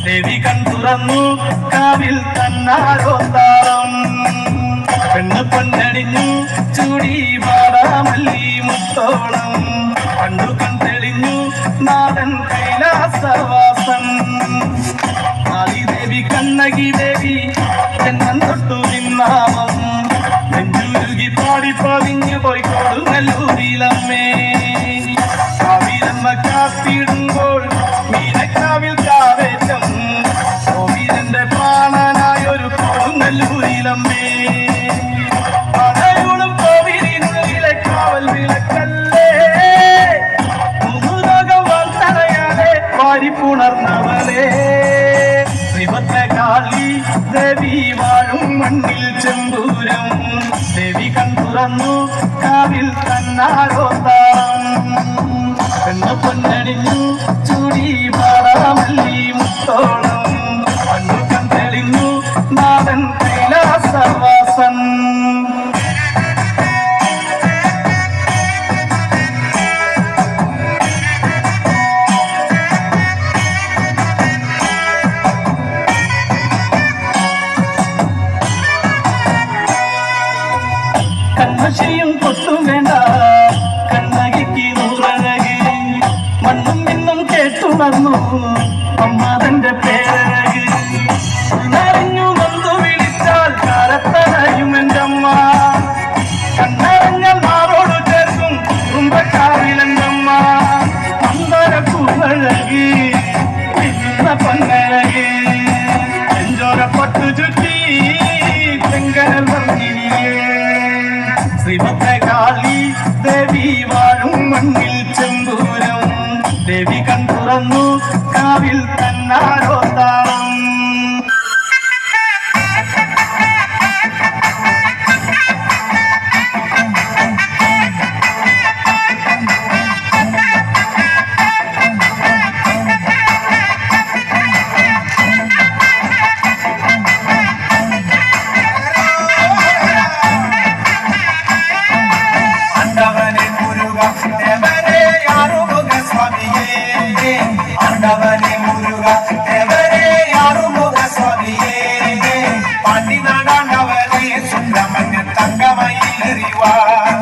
ദേവി കൺ തുറന്നു കാവിൽ തന്നാരോ താളം പെണ്ണ് പൊന്നണിഞ്ഞു ചൂടി വാടാമല്ലി മുത്തോളം കണ്ടു കൺ തെളിഞ്ഞു നാടൻ കൈലാസവാസം ആദിദേവി കണ്ണകി ദേവി ജന്മം തൊട്ടു നിന്നാമം നെഞ്ചുരുകി പാടി പതിഞ്ഞു പോയി കൊടുങ്ങല്ലൂരിലമ്മേ കാവിലമ്മ കാത്തിടുമ്പോൾ മീനക്കാവിൽ കാവേറ്റം കോവിലന്റെ പ്രാണനായൊരു കൊടുങ്ങല്ലൂരിലമ്മേ പടയോളും കോവിലിനുള്ളിലെ കാവൽ വിളക്കല്ലേ മുതുലോകം വാർത്തറയാതെ വാരിപ്പുണർന്നവളേ ശ്രീഭദ്രകാളി ദേവി വാഴും മണ്ണിൽ ചെമ്പൂരം ദേവി കൺ തുറന്നു കാവിൽ തന്നാരോ താളം പെണ്ണ് പൊന്നണിഞ്ഞു ചൂടി വാടാമല്ലി മുത്തോളം കണ്ടു കൺ തെളിഞ്ഞു നാടൻ കൈലാസവാസൻ കണ്ണശിയും കൊത്തും വേണ്ട കണ്ണകിക്ക് നൂറഴക് മണ്ണും ഇന്നും കേട്ടുണർന്നു അമ്മാതന്റെ പേരഴക് അറിഞ്ഞു വന്നു വിളിച്ചാൽ കാലത്തണയും എൻ്റെ അമ്മ കണ്ണറിഞ്ഞാൽ മാറോട് ചേർക്കും കുറുമ്പക്കാവിലെൻ്റെ അമ്മ അന്തര പൂവഴക് പിന്ന പൊന്നഴക് എഞ്ചോര പട്ടു ചുറ്റി ചെങ്കനൽ വർണ്ണിനിയേ ശ്രീഭദ്രകാളി ദേവി വാഴും മണ്ണിൽ ചെമ്പൂരം ദേവി കൺ തുറന്നു കാവിൽ തന്നാരോ താളം ஆண்டவனே முருகா தேவரே ஆறுமுக சுவாமியே பாண்டி நாடாண்டவரே சுப்பிரமணிய தங்கமயில் அறிவார்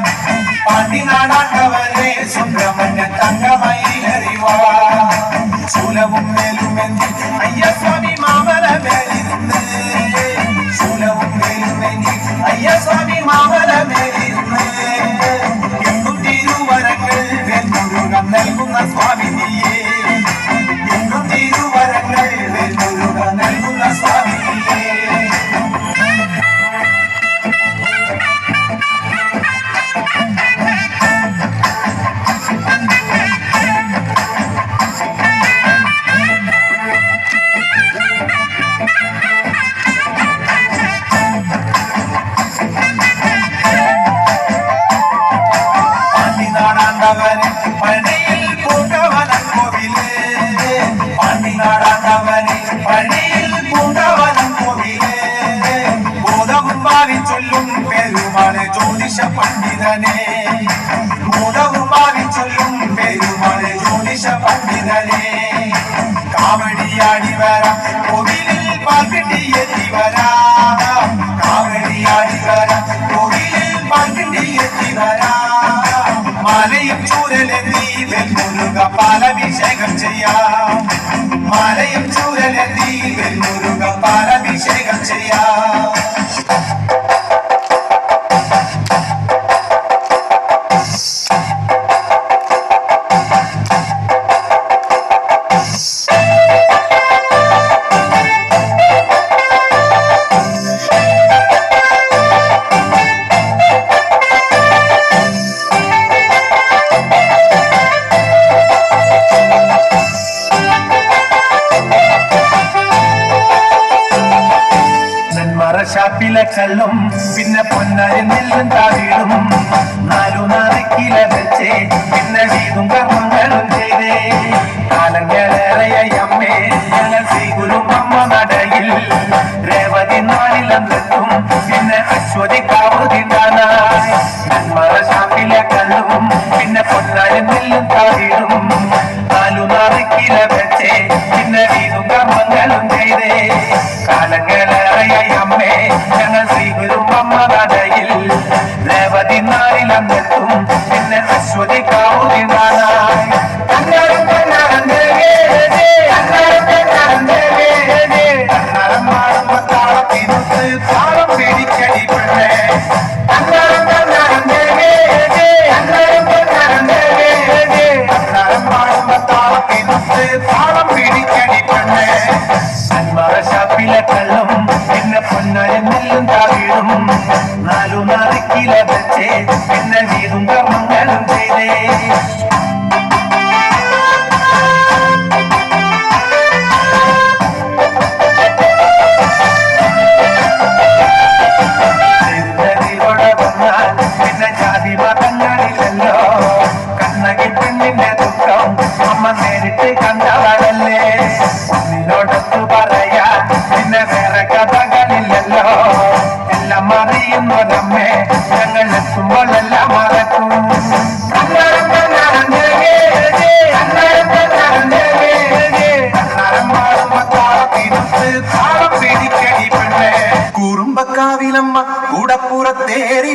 பாண்டி நாடாண்டவரே சுப்பிரமணிய தங்கமயில் அறிவார் சூலவும் மேலுமெந்தி ஐயா சுவாமி மாமல மேலிருந்து சூலவும் மேலுமெந்தி ஐயா சுவாமி மாமல மேலிருந்து എന്നും തിരുവരങ്ങൾ വെൺമുരുകം നൽകുന്ന സ്വാമിനിയേ എന്നും തിരുവരങ്ങൾ വെൺമുരുകം നൽകുന്ന സ്വാമിനിയേ പാണ്ടിനാടാണ്ടവനെ പണിയിൽ പൂണ്ടവനം കോവില് പാണ്ടിനാടാണ്ടവനെ പണിയിൽ പൂണ്ടവനം കോവില് ബോധവും ഭാവി ചൊല്ലും പെരുമാളെ ജ്യോതിഷ പണ്ഡിതനെ ബോധവും ഭാവി ചൊല്ലും പെരുമാളെ ജ്യോതിഷ പണ്ഡിതനെ കാവടിയാടി വരാം കോവിലിൽ പാൽക്കിട്ടി എത്തി വരാം കാവടിയാടി വരാം കോവിലിൽ പാൽക്കിട്ടി എത്തി വരാം മാലയും ചൂരലെത്തി വെൺമുരുക പാലഭിഷേകം ചെയ്യാം മാലയും ചൂരലെത്തി വെൺമുരുക പാലഭിഷേകം ചെയ്യാം ഷാപ്പിലെ കല്ലും പിന്നെ പൊന്നാരി നെല്ലും താവിടും നാലു നാറിക്കില വെച്ചേ പിന്നെ വീതും കർമ്മങ്ങളും ചെയ്തേ കാലങ്ങളേറെയായി അമ്മേ ഞങ്ങൾ ശ്രീഗുരും അമ്മ നടയിൽ രേവതി നാളിലെത്തും പിന്നെ അശ്വതി കാവ് തിന്നാനായി നന്മറ ഷാപ്പിലെ കല്ലും പിന്നെ പൊന്നാരി നെല്ലും താവിടും നാലു നാറിക്കില വെച്ചേ പിന്നെ വീതും കർമ്മങ്ങളും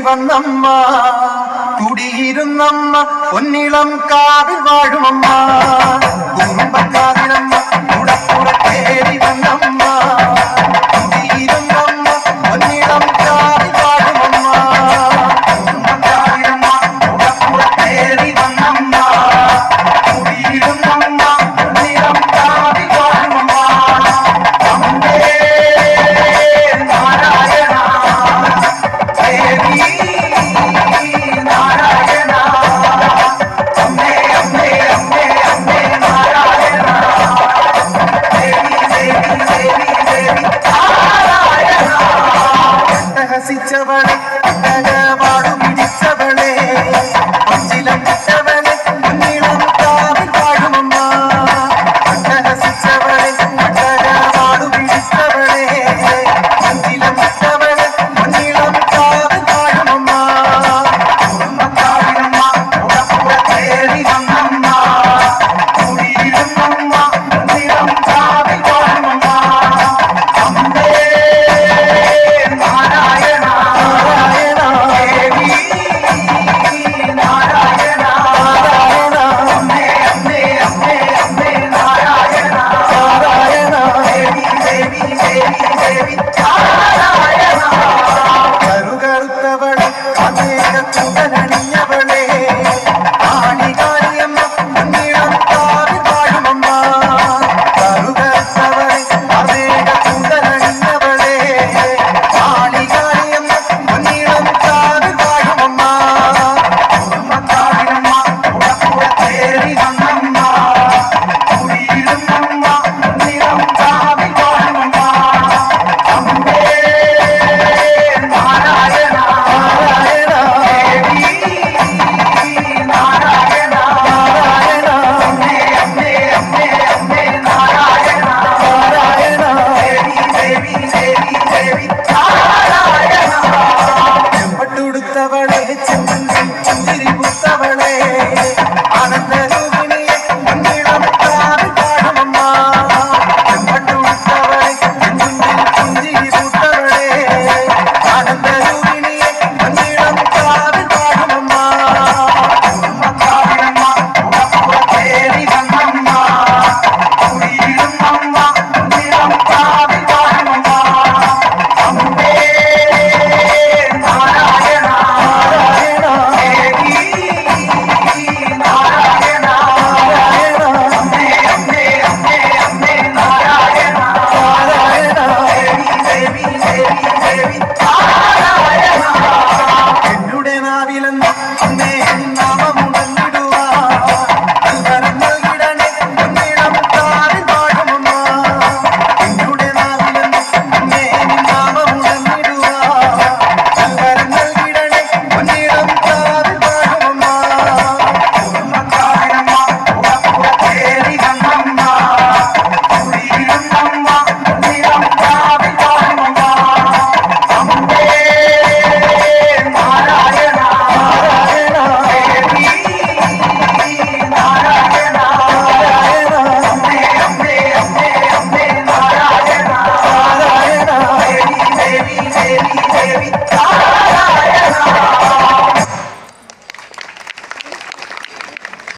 വന്നമ്മ കുടിയിരുന്നമ്മ പൊന്നിളം കാവിൽ വാഴുമമ്മ കുടുംബക്കാവിലമ്മ